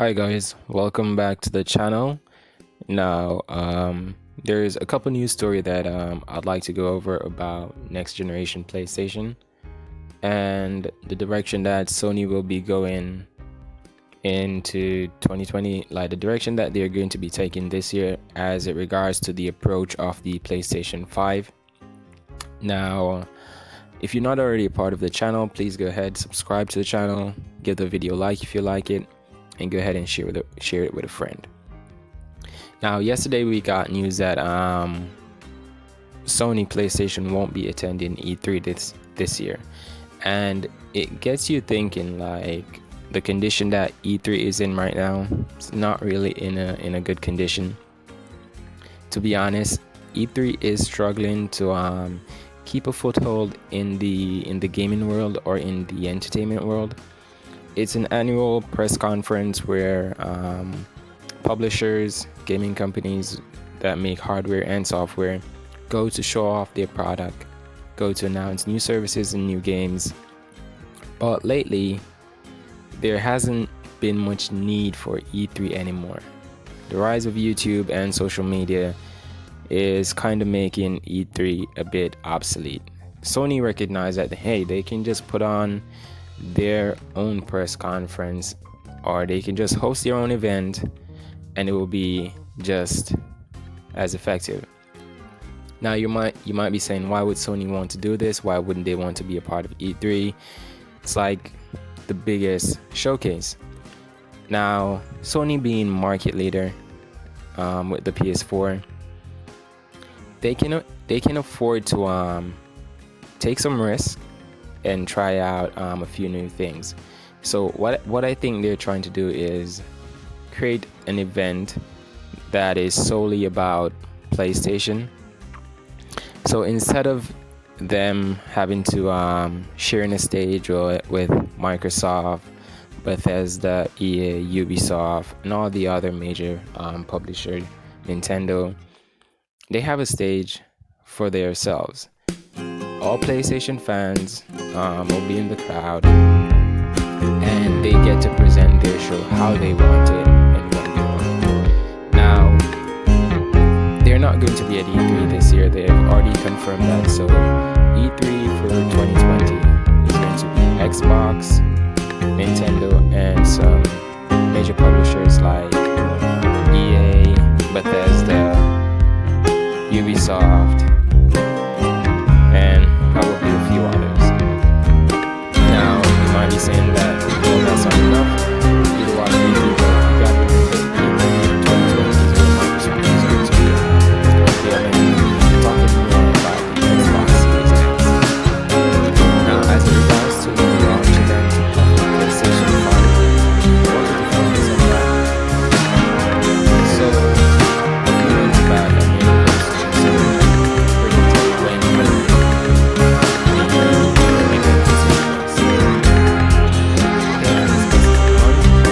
Hi guys, welcome back to the channel. Now, there's a couple news story that I'd like to go over about next generation PlayStation and the direction that Sony will be going into 2020, like the direction that they're going to be taking this year as it regards to the approach of the PlayStation 5. Now, if you're not already a part of the channel, please go ahead, subscribe to the channel, give the video a like if you like it, and go ahead and share it with a friend. Now, yesterday we got news that Sony PlayStation won't be attending E3 this year, and it gets you thinking, like, the condition that E3 is in right now. It's not really in a good condition, to be honest. E3 is struggling to keep a foothold in the gaming world or in the entertainment world. It's an annual press conference where publishers, gaming companies that make hardware and software go to show off their product, go to announce new services and new games. But lately, there hasn't been much need for E3 anymore. The rise of YouTube and social media is kind of making E3 a bit obsolete. Sony recognized that, hey, they can just put on their own press conference, or they can just host their own event, and it will be just as effective. Now you might be saying, why would Sony want to do this? Why wouldn't they want to be a part of E3? It's like the biggest showcase. Now, Sony being market leader with the PS4, they can afford to take some risk and try out a few new things. So what I think they're trying to do is create an event that is solely about PlayStation. So instead of them having to share in a stage with Microsoft, Bethesda, EA, Ubisoft, and all the other major publishers, Nintendo, they have a stage for themselves. All PlayStation fans will be in the crowd, and they get to present their show how they want it and when they want it. Now, they're not going to be at E3 this year. They've already confirmed that. So E3 for 2020 is going to be Xbox, Nintendo, and some major publishers like EA, Bethesda, Ubisoft, and probably a few others. Now, you might be saying that, well, that's not enough. You don't want to be you got to be 2020 is where Microsoft is going to be talking more about the Xbox Series X. Now, as it regards to the launch event of the PlayStation 5, I wanted to focus on that. So, a few months back, I made a post predicting when the event is.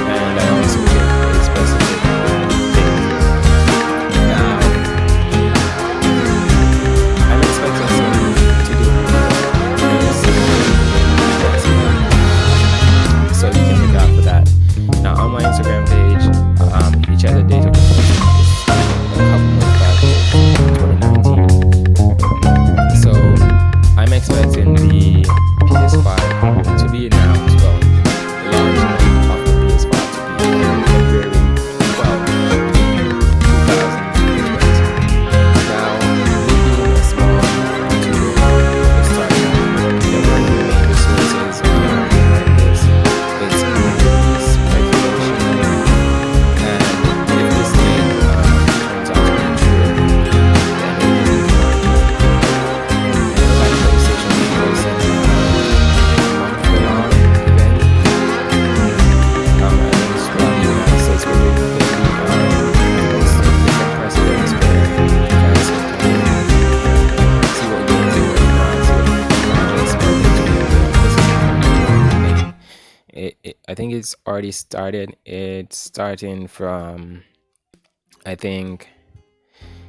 And I also gave a specific date. Now, I'm expecting Sony to do so you can look out for that. Now, on my Instagram page, each other date of the post is a couple months back, 2019. So I'm expecting the PS5 to be announced. Well, the launch of the PS5 to be on February 12th, 2020. Now, maybe a small to start the main resources behind this. It's only speculation, and if this thing turns out to be true, then it is like PlayStation will host a month-long event. I think it's from the United States where they hosting different precedents where fans can see what games they working on, see what projects are going to be able to I think it's already started. It's starting from, I think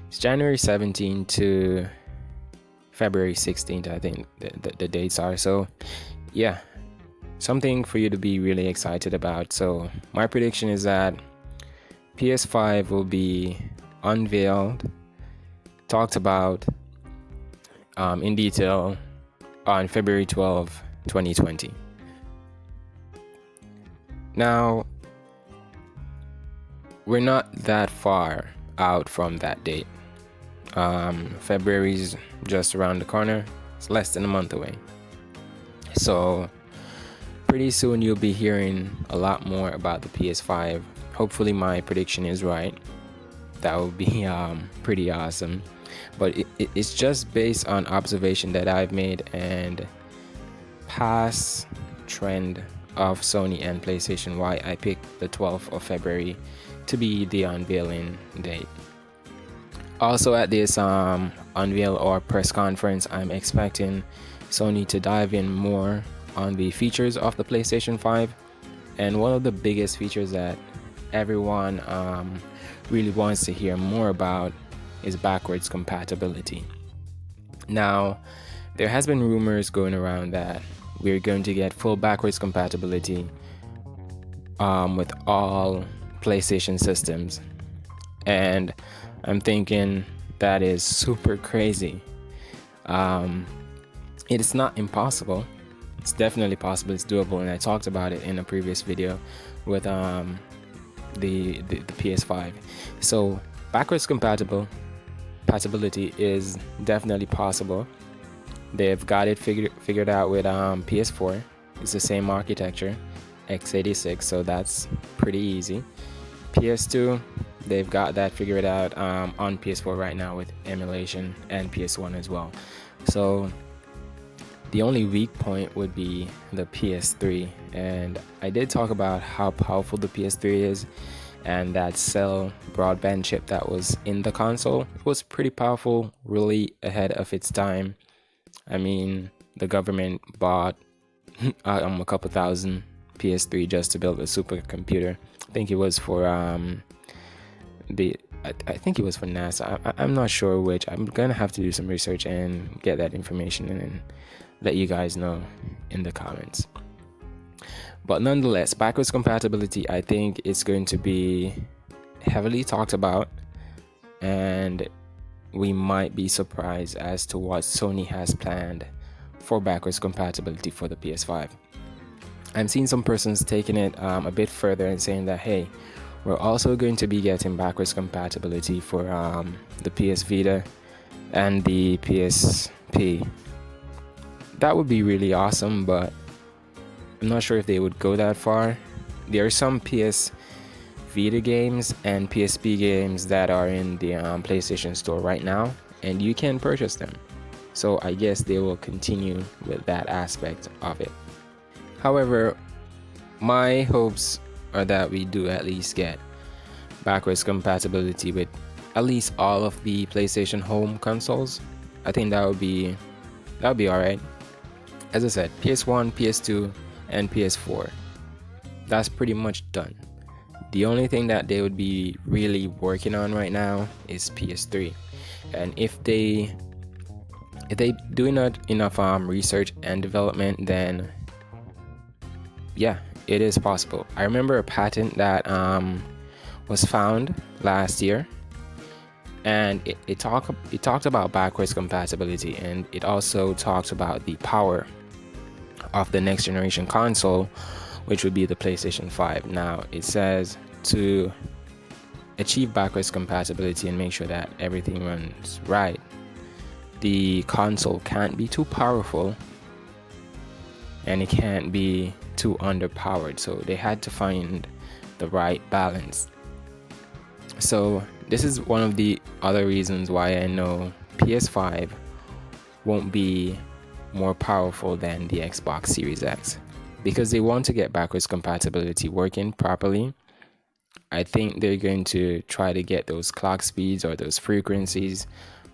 it's January 17th to February 16th, I think the dates are. So yeah, something for you to be really excited about. So my prediction is that PS5 will be unveiled, talked about in detail on February 12, 2020. Now, we're not that far out from that date. February's just around the corner. It's less than a month away. So pretty soon you'll be hearing a lot more about the PS5. Hopefully my prediction is right. That would be pretty awesome. But it's just based on observation that I've made and past trend of Sony and PlayStation, why I picked the 12th of February to be the unveiling date. Also at this unveil or press conference, I'm expecting Sony to dive in more on the features of the PlayStation 5. And one of the biggest features that everyone really wants to hear more about is backwards compatibility. Now, there has been rumors going around that we're going to get full backwards compatibility with all PlayStation systems, and I'm thinking that is super crazy. It's not impossible. It's definitely possible. It's doable, and I talked about it in a previous video with the PS5. So backwards compatibility is definitely possible. They've got it figured out with PS4. It's the same architecture, x86, so that's pretty easy. PS2, they've got that figured out on PS4 right now with emulation, and PS1 as well. So the only weak point would be the PS3, and I did talk about how powerful the PS3 is, and that cell broadband chip that was in the console was pretty powerful, really ahead of its time. I mean, the government bought a couple thousand PS3 just to build a supercomputer. I think it was for I think it was for NASA. I'm not sure which. I'm gonna have to do some research and get that information and let you guys know in the comments. But nonetheless, backwards compatibility, I think it's going to be heavily talked about, and we might be surprised as to what Sony has planned for backwards compatibility for the PS5. I'm seeing some persons taking it a bit further and saying that, hey, we're also going to be getting backwards compatibility for the PS Vita and the PSP. That would be really awesome, but I'm not sure if they would go that far. There are some PS Vita games and PSP games that are in the PlayStation Store right now, and you can purchase them. So I guess they will continue with that aspect of it. However, my hopes are that we do at least get backwards compatibility with at least all of the PlayStation Home consoles. I think that would be alright. As I said, PS1, PS2, and PS4. That's pretty much done. The only thing that they would be really working on right now is PS3. And if they do not enough research and development, then yeah, it is possible. I remember a patent that was found last year, and it talked about backwards compatibility, and it also talked about the power of the next generation console, which would be the PlayStation 5. Now it says to achieve backwards compatibility and make sure that everything runs right, the console can't be too powerful and it can't be too underpowered. So they had to find the right balance. So this is one of the other reasons why I know PS5 won't be more powerful than the Xbox Series X, because they want to get backwards compatibility working properly. I think they're going to try to get those clock speeds or those frequencies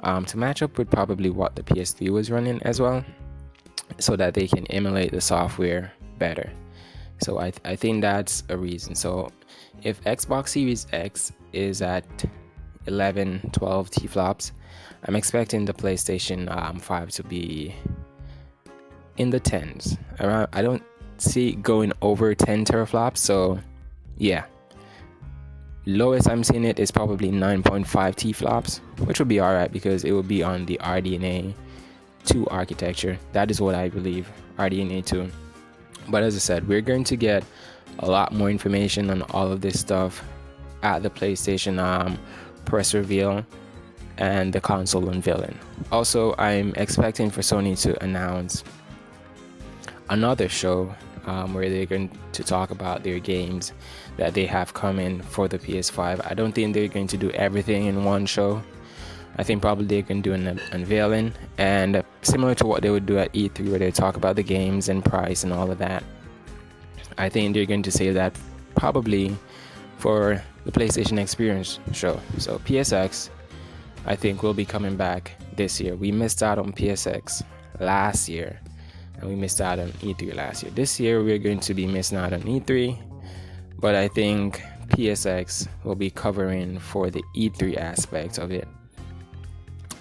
to match up with probably what the PS3 was running as well, so that they can emulate the software better. So I think that's a reason. So if Xbox Series X is at 11, 12 T-flops, I'm expecting the PlayStation 5 to be in the 10s. Around, I don't see it going over 10 teraflops. So yeah, lowest I'm seeing it is probably 9.5 T-flops, which will be alright because it will be on the RDNA 2 architecture. That is what I believe, RDNA 2. But as I said, we're going to get a lot more information on all of this stuff at the PlayStation press reveal and the console unveiling. Also, I'm expecting for Sony to announce another show where they're going to talk about their games that they have coming for the PS5. I don't think they're going to do everything in one show. I think probably they can do an unveiling, and similar to what they would do at E3 where they talk about the games and price and all of that. I think they're going to say that probably for the PlayStation Experience show. So PSX, I think, will be coming back this year. We missed out on PSX last year, and we missed out on E3 last year. This year we're going to be missing out on E3, but I think PSX will be covering for the E3 aspect of it.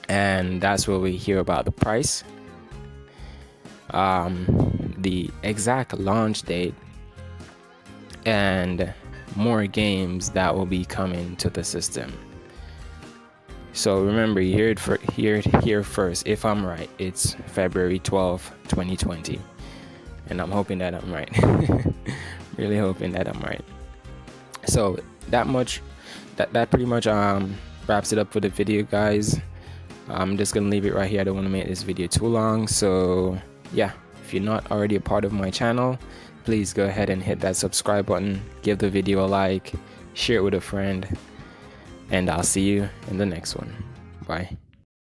And that's where we hear about the price, the exact launch date, and more games that will be coming to the system. So remember, you hear it here first. If I'm right, it's February 12th, 2020. And I'm hoping that I'm right. Really hoping that I'm right. So that pretty much wraps it up for the video, guys. I'm just gonna leave it right here. I don't want to make this video too long. So yeah, if you're not already a part of my channel, please go ahead and hit that subscribe button, give the video a like, share it with a friend, and I'll see you in the next one. Bye.